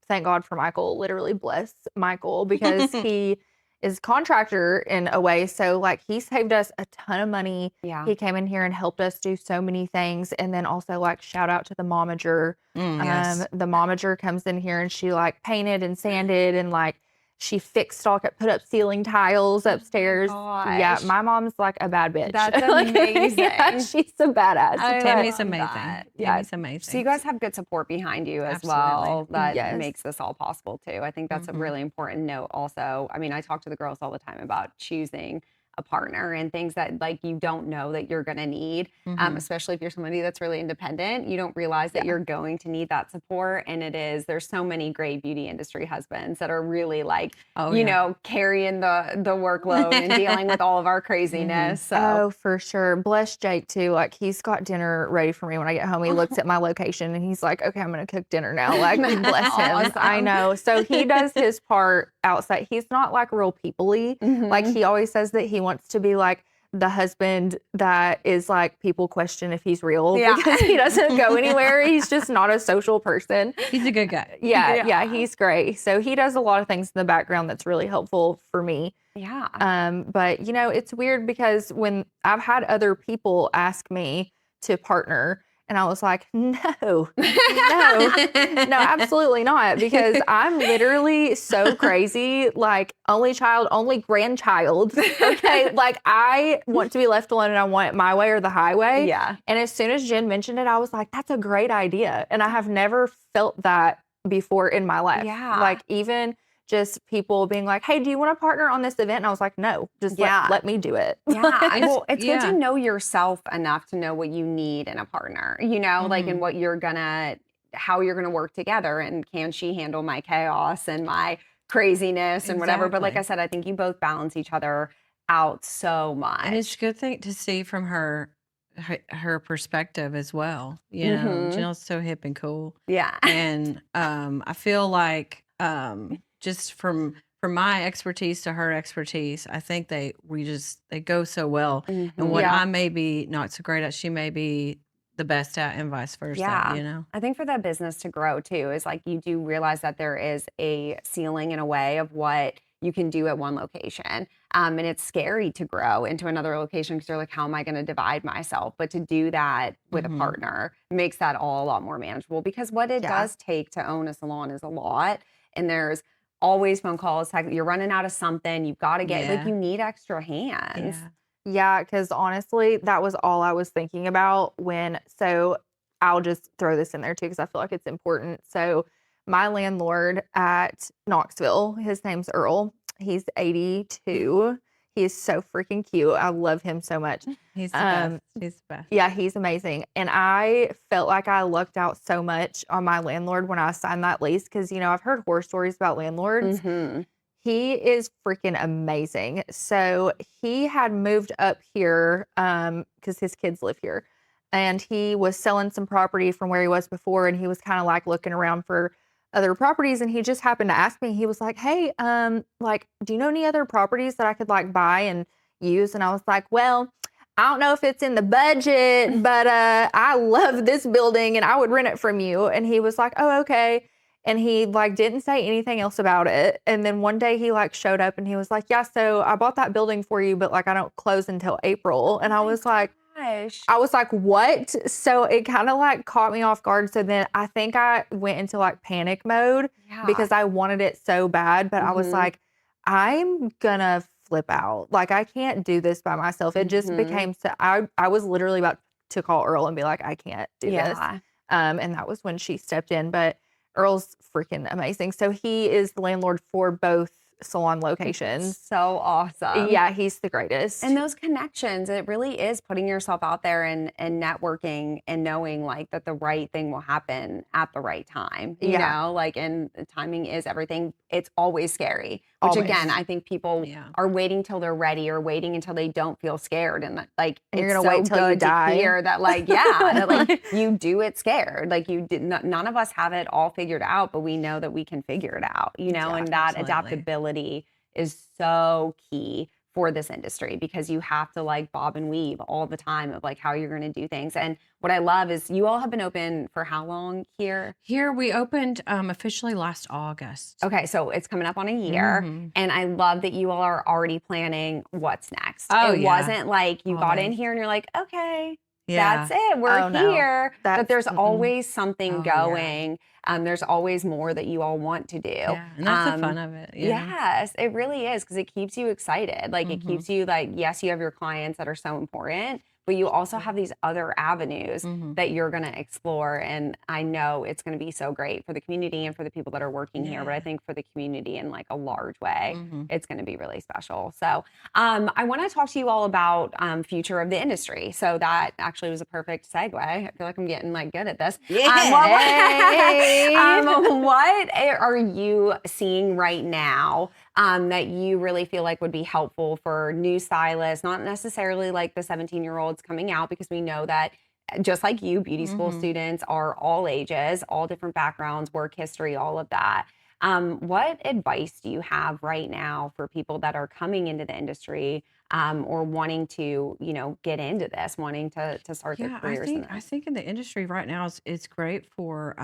thank God for Michael, literally bless Michael, because he is a contractor in a way. So like, he saved us a ton of money. Yeah. He came in here and helped us do so many things. And then also like, shout out to the momager. The momager comes in here and she like painted and sanded and like she fixed all, put up ceiling tiles upstairs. Yeah, my mom's like a bad bitch. That's amazing. Yeah, she's a badass. Tammy's amazing. Tammy's amazing. So you guys have good support behind you as well. That makes this all possible too. I think that's a really important note also. I mean, I talk to the girls all the time about choosing a partner and things that like you don't know that you're going to need, especially if you're somebody that's really independent. You don't realize that you're going to need that support. And there's so many great beauty industry husbands that are really like, you know, carrying the workload and dealing with all of our craziness. So. Oh, for sure. Bless Jake too. Like, he's got dinner ready for me when I get home. He looks at my location and he's like, okay, I'm going to cook dinner now. Like, bless him. Awesome. I know. So he does his part outside. He's not like real people-y. Like, he always says that he wants to be like the husband that is like, people question if he's real because he doesn't go anywhere. He's just not a social person. He's a good guy. Yeah, he's great. So he does a lot of things in the background that's really helpful for me. Yeah. But you know, it's weird because when I've had other people ask me to partner, and I was like, no, absolutely not. Because I'm literally so crazy, like only child, only grandchild. Okay. Like, I want to be left alone and I want it my way or the highway. Yeah. And as soon as Jen mentioned it, I was like, that's a great idea. And I have never felt that before in my life. Yeah. Like, even just people being like, hey, do you want to partner on this event? And I was like, no, just let me do it. Yeah. Well, it's good to know yourself enough to know what you need in a partner, you know, like, and what how you're going to work together. And can she handle my chaos and my craziness and whatever? But like I said, I think you both balance each other out so much. And it's a good thing to see from her perspective as well. You know, Janelle's so hip and cool. Yeah. And I feel like just from my expertise to her expertise, I think they go so well. And what I may be not so great at, she may be the best at, and vice versa. You know, I think for that business to grow too is like, you do realize that there is a ceiling in a way of what you can do at one location. And it's scary to grow into another location because you're like, how am I going to divide myself? But to do that with a partner makes that all a lot more manageable, because what it does take to own a salon is a lot. And there's always phone calls, you're running out of something, you've got to get, like, you need extra hands. Yeah, because honestly, that was all I was thinking about so I'll just throw this in there too, because I feel like it's important. So my landlord at Knoxville, his name's Earl. He's 82. He is so freaking cute. I love him so much. He's the best. He's the best. Yeah, he's amazing. And I felt like I lucked out so much on my landlord when I signed that lease, because, you know, I've heard horror stories about landlords. He is freaking amazing. So he had moved up here because his kids live here. And he was selling some property from where he was before. And he was kind of like looking around for other properties. And he just happened to ask me, he was like, hey, like, do you know any other properties that I could like buy and use? And I was like, well, I don't know if it's in the budget, but I love this building and I would rent it from you. And he was like, oh, okay. And he like didn't say anything else about it. And then one day he like showed up and he was like, yeah, so I bought that building for you, but like I don't close until April. And I was like, what? So it kind of like caught me off guard. So then I think I went into like panic mode because I wanted it so bad. But I was like, I'm gonna flip out. Like I can't do this by myself. It just became so I was literally about to call Earl and be like, I can't do this. And that was when she stepped in. But Earl's freaking amazing. So he is the landlord for both salon locations. So awesome. Yeah, he's the greatest. And those connections, it really is putting yourself out there and networking and knowing like that the right thing will happen at the right time. You know, like, and timing is everything. It's always scary, which again, I think people are waiting till they're ready or waiting until they don't feel scared. And like, and you're gonna wait till you die. To hear that, like, that like you do it scared. Like you did none of us have it all figured out, but we know that we can figure it out, you know, and that adaptability is so key for this industry because you have to like bob and weave all the time of like how you're going to do things. And what I love is you all have been open for how long here? Here we opened officially last August. Okay, so it's coming up on a year. And I love that you all are already planning what's next. It wasn't like you got in here and you're like, okay, that's it. We're here. But there's always something going. There's always more that you all want to do. Yeah, and that's the fun of it. Yes, it really is because it keeps you excited. Like it keeps you like, yes, you have your clients that are so important, but you also have these other avenues that you're going to explore. And I know it's going to be so great for the community and for the people that are working here. But I think for the community in like a large way, it's going to be really special. So I want to talk to you all about future of the industry. So that actually was a perfect segue. I feel like I'm getting like good at this. What are you seeing right now that you really feel like would be helpful for new stylists, not necessarily like the 17-year-olds coming out, because we know that just like you, beauty school students are all ages, all different backgrounds, work history, all of that. What advice do you have right now for people that are coming into the industry or wanting to, you know, get into this, wanting to start their careers in this? I think in the industry right now, it's great for,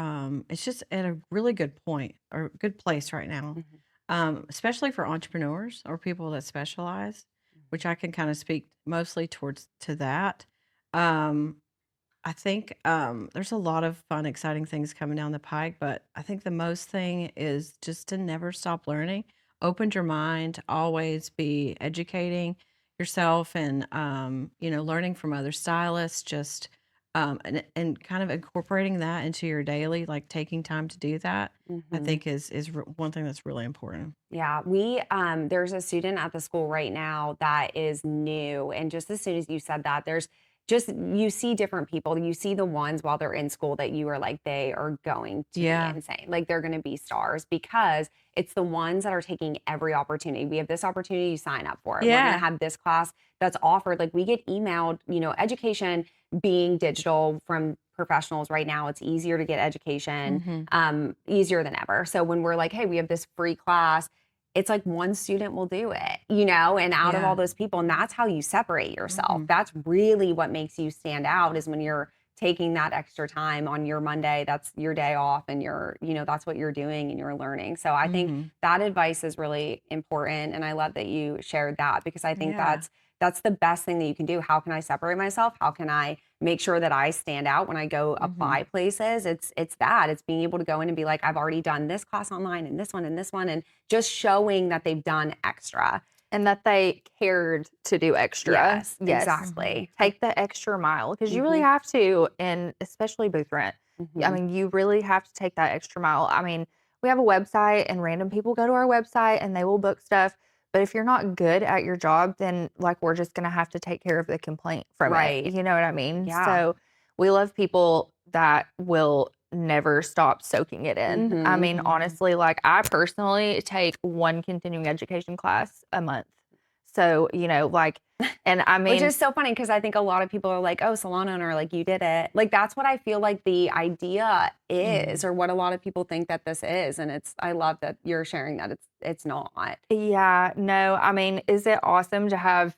it's just at a really good point or good place right now, especially for entrepreneurs or people that specialize, which I can kind of speak mostly to that. I think there's a lot of fun, exciting things coming down the pike, but I think the most thing is just to never stop learning. Open your mind, always be educating yourself and, you know, learning from other stylists, just and kind of incorporating that into your daily, like taking time to do that, I think is one thing that's really important. Yeah, we there's a student at the school right now that is new, and just as soon as you said that, there's just you see different people. You see the ones while they're in school that you are like, they are going to be insane. Like they're going to be stars because it's the ones that are taking every opportunity. We have this opportunity, you sign up for it. We're going to have this class that's offered. Like we get emailed, you know, education being digital from professionals right now, it's easier to get education, easier than ever. So when we're like, hey, we have this free class, it's like one student will do it, you know, and out of all those people, and that's how you separate yourself. That's really what makes you stand out is when you're taking that extra time on your Monday, that's your day off and you're, you know, that's what you're doing and you're learning. So I think that advice is really important. And I love that you shared that because I think that's the best thing that you can do. How can I separate myself? How can I make sure that I stand out when I go apply places? It's being able to go in and be like, I've already done this class online and this one and just showing that they've done extra. And that they cared to do extra. Yes. Exactly. Take the extra mile because you really have to, and especially booth rent. I mean, you really have to take that extra mile. I mean, we have a website and random people go to our website and they will book stuff. But if you're not good at your job, then like we're just going to have to take care of the complaint from it. You know what I mean? Yeah. So we love people that will never stopped soaking it in. I mean, honestly, like I personally take one continuing education class a month. So, you know, like, and I mean, which is so funny because I think a lot of people are like, oh, salon owner, like you did it. Like, that's what I feel like the idea is, or what a lot of people think that this is. And I love that you're sharing that it's not. Yeah, no, I mean, is it awesome to have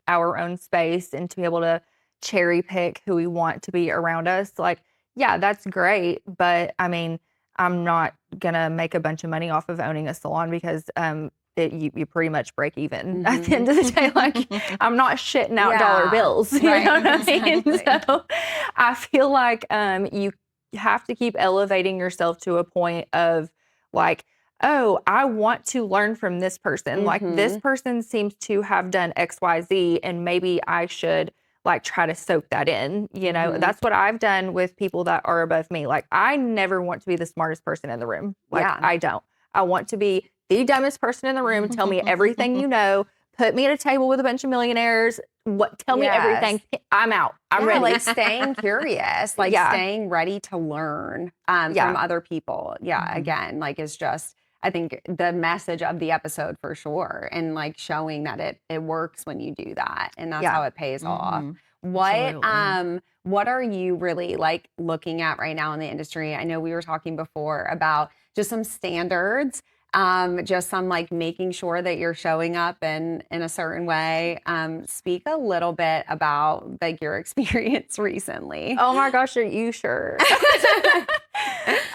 our own space and to be able to cherry pick who we want to be around us? Like, yeah, that's great. But I mean, I'm not gonna make a bunch of money off of owning a salon because you pretty much break even at the end of the day. Like, I'm not shitting out dollar bills. You know what I mean? So I feel like you have to keep elevating yourself to a point of like, oh, I want to learn from this person. Like, this person seems to have done XYZ, and maybe I should like try to soak that in. You know, that's what I've done with people that are above me. Like, I never want to be the smartest person in the room. Like, I don't. I want to be the dumbest person in the room. Tell me everything you know. Put me at a table with a bunch of millionaires. Tell me everything. I'm out. I'm ready. Like staying curious, like staying ready to learn from other people. Yeah. Again, like it's just, I think the message of the episode for sure. And like showing that it works when you do that. And that's how it pays off. What are you really like looking at right now in the industry? I know we were talking before about just some standards, just some like making sure that you're showing up in a certain way. Speak a little bit about like your experience recently. Oh my gosh, are you sure?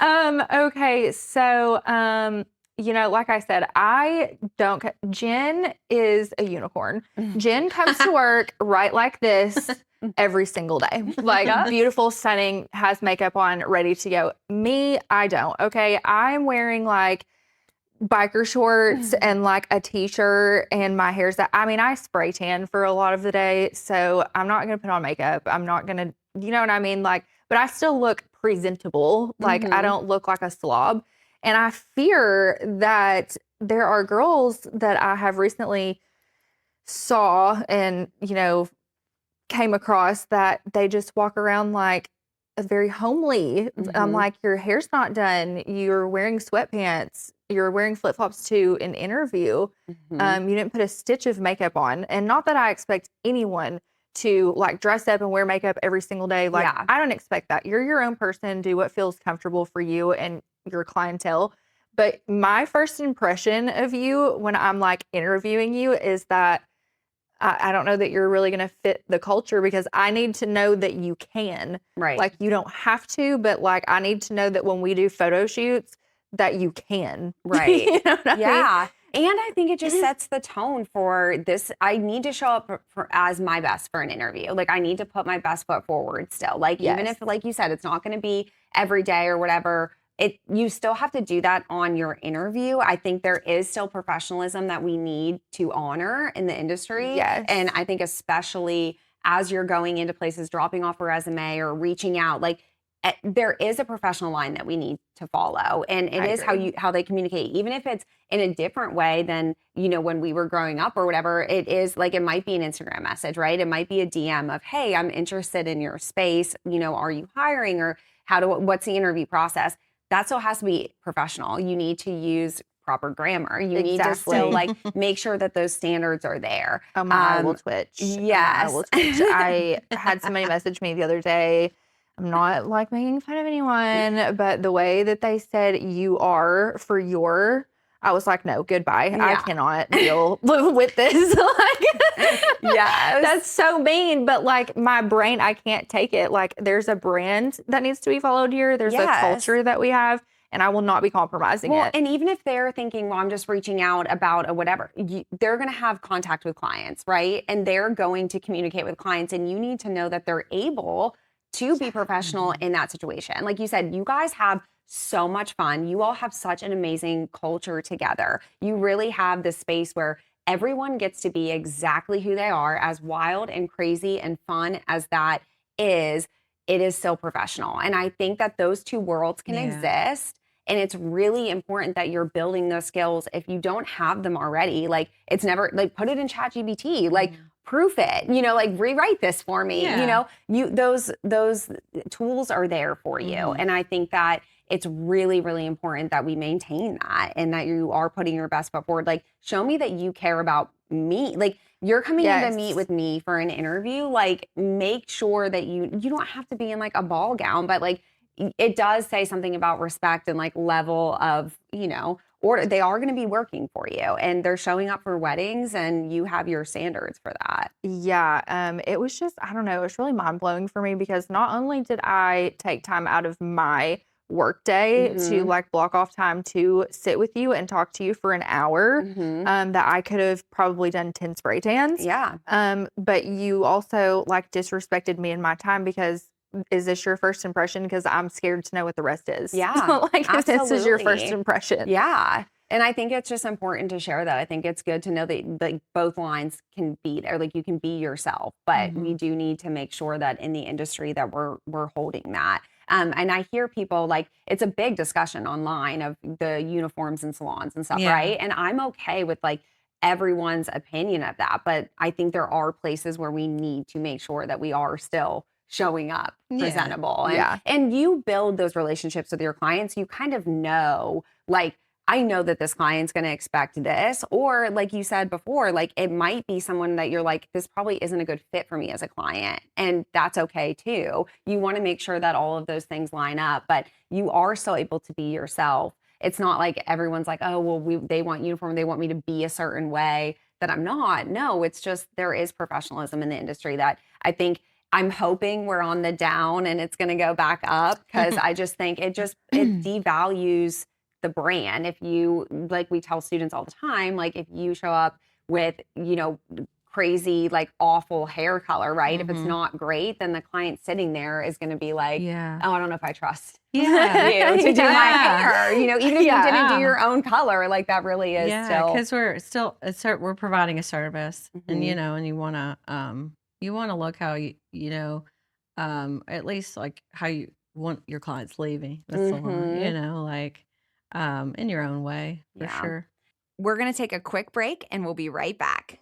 Okay, so you know, like I said, Jen is a unicorn. Jen comes to work right like this every single day. Like beautiful, stunning, has makeup on, ready to go. Me, I don't. Okay. I'm wearing like biker shorts and like a t-shirt, and my hair's I spray tan for a lot of the day. So I'm not going to put on makeup. I'm not going to, you know what I mean? Like, but I still look presentable. Like I don't look like a slob. And I fear that there are girls that I have recently saw and, you know, came across that they just walk around like very homely. I'm like, your hair's not done. You're wearing sweatpants. You're wearing flip-flops to an interview. You didn't put a stitch of makeup on. And not that I expect anyone to like dress up and wear makeup every single day. Like, I don't expect that. You're your own person. Do what feels comfortable for you and your clientele. But my first impression of you when I'm like interviewing you is that I don't know that you're really going to fit the culture, because I need to know that you can. Right. Like, you don't have to, but like, I need to know that when we do photo shoots that you can. Right. You know what I mean? And I think it just sets the tone for this. I need to show up as my best for an interview. Like, I need to put my best foot forward still. Like, even if, like you said, it's not going to be every day or whatever, you still have to do that on your interview. I think there is still professionalism that we need to honor in the industry. Yes. And I think especially as you're going into places, dropping off a resume or reaching out, like there is a professional line that we need to follow. And it is how they communicate, even if it's in a different way than, you know, when we were growing up or whatever. It is like, it might be an Instagram message, right? It might be a DM of, hey, I'm interested in your space. You know, are you hiring, or what's the interview process? That still has to be professional. You need to use proper grammar. You need to still like make sure that those standards are there. Oh, my eye will twitch. Yes. I had somebody message me the other day. I'm not like making fun of anyone, but the way that they said "you are" for your, I was like, no, goodbye. I cannot deal with this. Like, that's so mean. But like, my brain, I can't take it. Like, there's a brand that needs to be followed here. There's a culture that we have, and I will not be compromising it. And even if they're thinking, well, I'm just reaching out about a whatever, they're going to have contact with clients, right? And they're going to communicate with clients, and you need to know that they're able to be professional in that situation. Like you said, you guys have so much fun. You all have such an amazing culture together. You really have this space where everyone gets to be exactly who they are. As wild and crazy and fun as that is, it is still professional. And I think that those two worlds can exist. And it's really important that you're building those skills. If you don't have them already, like, it's never like, put it in ChatGPT. Like, proof it, like rewrite this for me. Yeah. Those tools are there for you. Mhm. And I think that it's really, really important that we maintain that and that you are putting your best foot forward. Like, show me that you care about me. Like, you're coming in to meet with me for an interview. Like, make sure that you don't have to be in like a ball gown, but like, it does say something about respect and like level of, or they are going to be working for you and they're showing up for weddings and you have your standards for that. Yeah, it was just, I don't know, it was really mind blowing for me because not only did I take time out of my work day to like block off time to sit with you and talk to you for an hour, that I could have probably done 10 spray tans. Yeah. But you also like disrespected me and my time because is this your first impression? Because I'm scared to know what the rest is. Yeah. Like if this is your first impression. Yeah. And I think it's just important to share that. I think it's good to know that like both lines can be there. Like you can be yourself, but we do need to make sure that in the industry that we're holding that. And I hear people like it's a big discussion online of the uniforms and salons and stuff, right? And I'm okay with like everyone's opinion of that, but I think there are places where we need to make sure that we are still showing up presentable. And you build those relationships with your clients. You kind of know, like, I know that this client's going to expect this, or like you said before, like it might be someone that you're like, this probably isn't a good fit for me as a client. And that's okay too. You want to make sure that all of those things line up, but you are still able to be yourself. It's not like everyone's like, oh, well, they want uniform. They want me to be a certain way that I'm not. No, it's just, there is professionalism in the industry that I think I'm hoping we're on the down and it's going to go back up because I just think it devalues the brand. If you, like we tell students all the time, like if you show up with, crazy, like awful hair color, right? If it's not great, then the client sitting there is going to be like, oh, I don't know if I trust you to do my hair, even if you didn't do your own color, like that really is because we're providing a service and, and you want to look how at least like how you want your clients leaving the salon, like in your own way for sure. We're going to take a quick break and we'll be right back.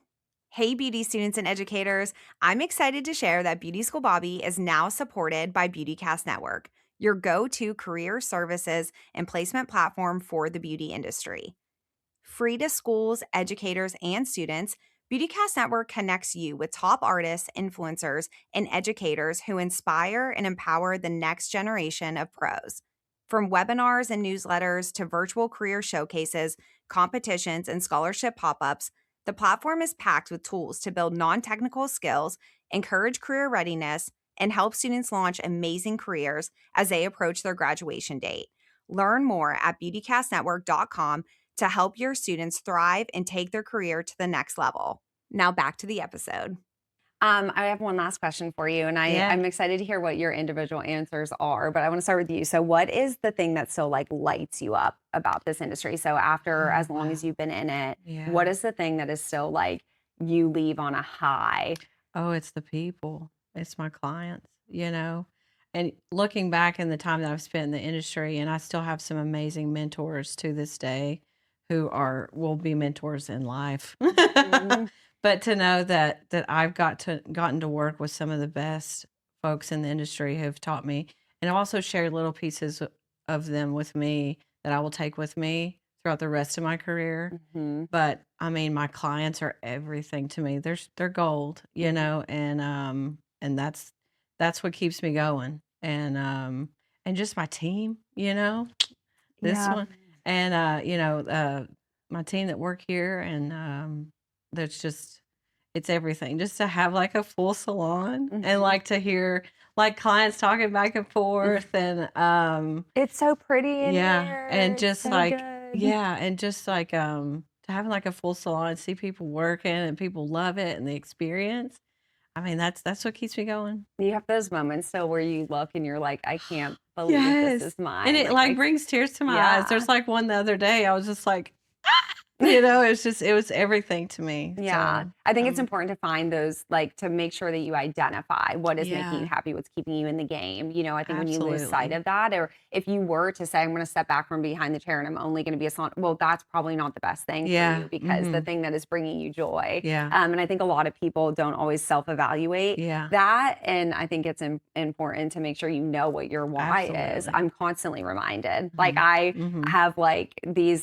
Hey, beauty students and educators. I'm excited to share that Beauty School Bobbi is now supported by BeautyCast Network, your go-to career services and placement platform for the beauty industry. Free to schools, educators, and students, BeautyCast Network connects you with top artists, influencers, and educators who inspire and empower the next generation of pros. From webinars and newsletters to virtual career showcases, competitions, and scholarship pop-ups, the platform is packed with tools to build non-technical skills, encourage career readiness, and help students launch amazing careers as they approach their graduation date. Learn more at beautycastnetwork.com to help your students thrive and take their career to the next level. Now back to the episode. I have one last question for you, and I'm excited to hear what your individual answers are, but I want to start with you. So what is the thing that still like lights you up about this industry? So after as long as you've been in it, what is the thing that is still like you leave on a high? Oh, it's the people. It's my clients, And looking back in the time that I've spent in the industry, and I still have some amazing mentors to this day who will be mentors in life. But to know that I've gotten to work with some of the best folks in the industry who have taught me, and I've also shared little pieces of them with me that I will take with me throughout the rest of my career. But I mean, my clients are everything to me. They're gold, and that's what keeps me going. And just my team, this one, and my team that work here, and it's everything. Just to have like a full salon and like to hear like clients talking back and forth, and it's so pretty in here. And just so like good. and just like to having like a full salon and see people working and people love it and the experience. I mean, that's what keeps me going. You have those moments still where you look and you're like, I can't believe this is mine. And it like brings tears to my eyes. There's like one the other day, I was just like, It was everything to me. Yeah. So, I think it's important to find those, like, to make sure that you identify what is making you happy, what's keeping you in the game. I think when you lose sight of that, or if you were to say, I'm going to step back from behind the chair and I'm only going to be a salon, well, that's probably not the best thing for you, because the thing that is bringing you joy. And I think a lot of people don't always self-evaluate that. And I think it's important to make sure you know what your why is. I'm constantly reminded. Like I have like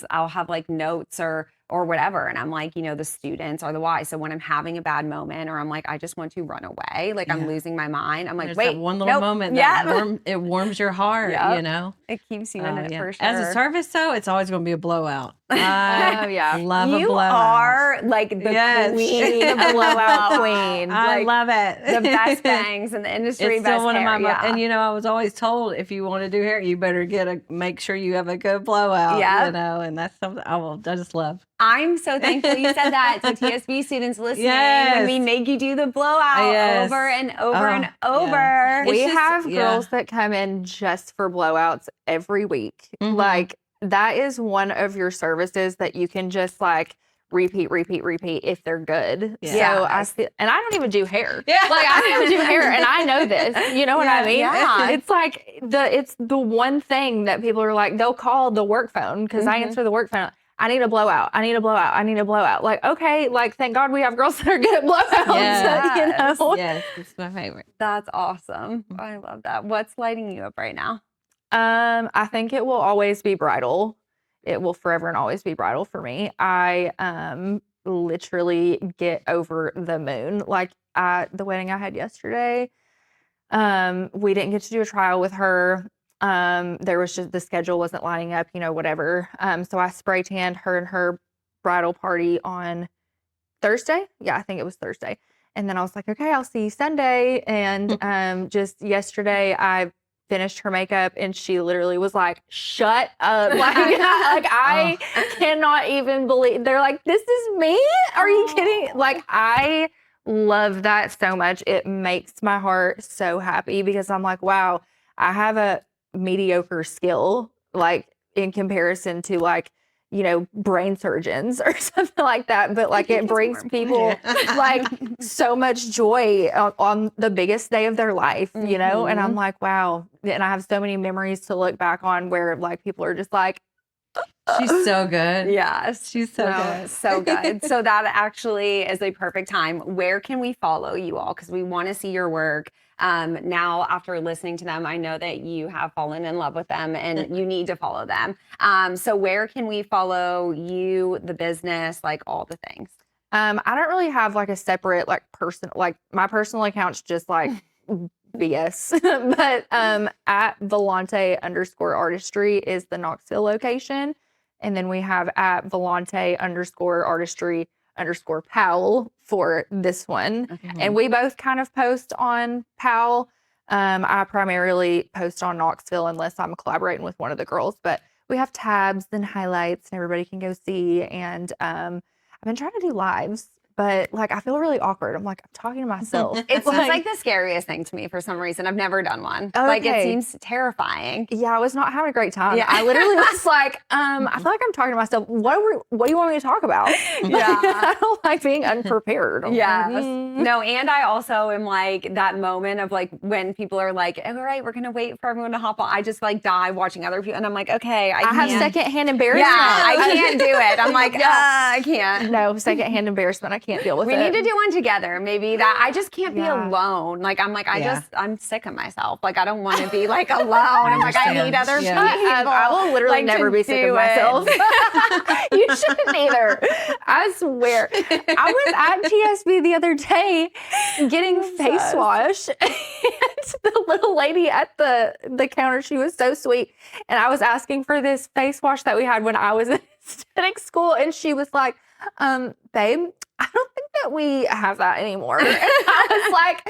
I'll have like notes or whatever. And I'm like, the students are the why. So when I'm having a bad moment, or I'm like, I just want to run away, like I'm losing my mind, I'm like, there's wait, that one little moment that it warms your heart, It keeps you in it for sure. As a service, though, it's always going to be a blowout. Love a blowout. You are like the queen, the blowout queen. I love it. The best bangs in the industry. It's best still one hair, of my, and I was always told, if you want to do hair, you better make sure you have a good blowout. And that's something I just love. I'm so thankful you said that. So TSB students listening, when we make you do the blowout over and over and over. We have girls that come in just for blowouts every week. Like that is one of your services that you can just like repeat if they're good. So I feel, and I don't even do hair. Like I don't even do hair, and I know this. You know what I mean? Yeah. It's like it's the one thing that people are like, they'll call the work phone because I answer the work phone. I need a blowout. I need a blowout. I need a blowout. Like, okay, like thank God we have girls that are good at blowouts. Yes, it's my favorite. That's awesome. I love that. What's lighting you up right now? I think it will always be bridal. It will forever and always be bridal for me. I literally get over the moon. Like the wedding I had yesterday, we didn't get to do a trial with her. There was just the schedule wasn't lining up, whatever. So I spray tanned her and her bridal party on Thursday. Yeah, I think it was Thursday. And then I was like, okay, I'll see you Sunday. And just yesterday I finished her makeup and she literally was like, shut up. I cannot even believe. They're like, this is me? Are you kidding? Like, I love that so much. It makes my heart so happy because I'm like, wow, I have a mediocre skill, like in comparison to like, brain surgeons or something like that. But like it brings people like so much joy on the biggest day of their life, and I'm like, wow. And I have so many memories to look back on where like people are just like, she's so good. Yes, she's so good. So good. So that actually is a perfect time. Where can we follow you all? Because we want to see your work. Now, after listening to them, I know that you have fallen in love with them and you need to follow them. So where can we follow you, the business, like all the things? I don't really have like a separate like person, like my personal account's just like BS. But at Volante_artistry is the Knoxville location. And then we have at Volante_artistry_Powell for this one. Okay. And we both kind of post on Powell. I primarily post on Knoxville unless I'm collaborating with one of the girls. But we have tabs and highlights and everybody can go see. And I've been trying to do lives. But like, I feel really awkward. I'm like, I'm talking to myself. It's like the scariest thing to me for some reason. I've never done one. Okay. Like it seems terrifying. Yeah, I was not having a great time. Yeah. I literally was like, I feel like I'm talking to myself. What do you want me to talk about? Yeah. I don't like being unprepared. Yes. No, and I also am like that moment of like when people are like, all right, we're gonna wait for everyone to hop on. I just like die watching other people. And I'm like, okay, I have secondhand embarrassment. Yeah, I can't do it. I'm like, I can't. No, secondhand embarrassment. I can't deal with it. We need to do one together. Maybe that I just can't be alone. Like I'm like, I'm sick of myself. Like I don't want to be like alone. I'm like, I need other people. I will literally never be sick of myself. You shouldn't either. I swear. I was at TSB the other day getting face wash. And the little lady at the counter, she was so sweet. And I was asking for this face wash that we had when I was in aesthetic school. And she was like, babe, I don't think that we have that anymore. And I was like,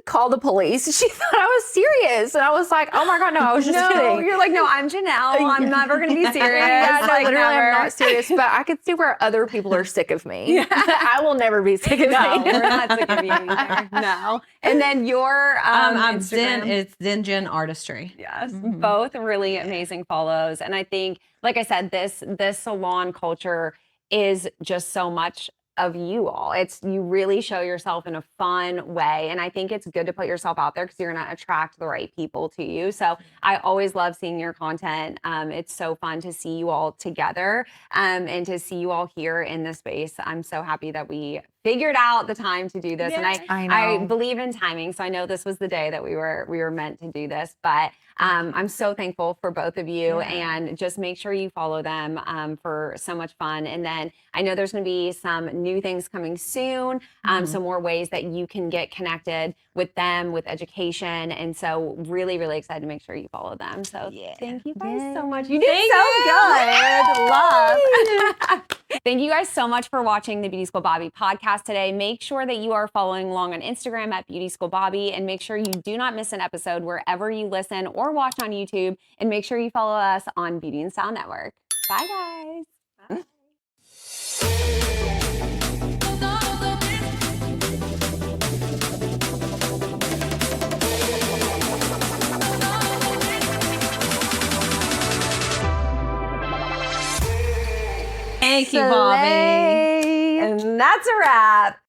call the police. She thought I was serious. And I was like, oh my God, no, I was just kidding. You're like, no, I'm Geneal. I'm never going to be serious. Yeah, no, like, literally, I'm not serious. But I could see where other people are sick of me. Yeah. I will never be sick of me. We're not sick of you either. No. And then your I'm Instagram. It's Jen Artistry. Yes, both really amazing follows. And I think, like I said, this salon culture is just so much of you all. You really show yourself in a fun way. And I think it's good to put yourself out there because you're going to attract the right people to you. So I always love seeing your content. It's so fun to see you all together and to see you all here in this space. I'm so happy that we figured out the time to do this. Yeah. And I believe in timing. So I know this was the day that we were meant to do this, but I'm so thankful for both of you, and just make sure you follow them for so much fun. And then I know there's going to be some new things coming soon, some more ways that you can get connected with them, with education. And so really, really excited to make sure you follow them. So thank you guys so much. You did good. Love. Thank you guys so much for watching the Beauty School Bobbi podcast today. Make sure that you are following along on Instagram at Beauty School Bobbi, and make sure you do not miss an episode wherever you listen or watch on YouTube, and make sure you follow us on Beauty and Style Network. Bye, guys. Thank you, Bobbi. And that's a wrap.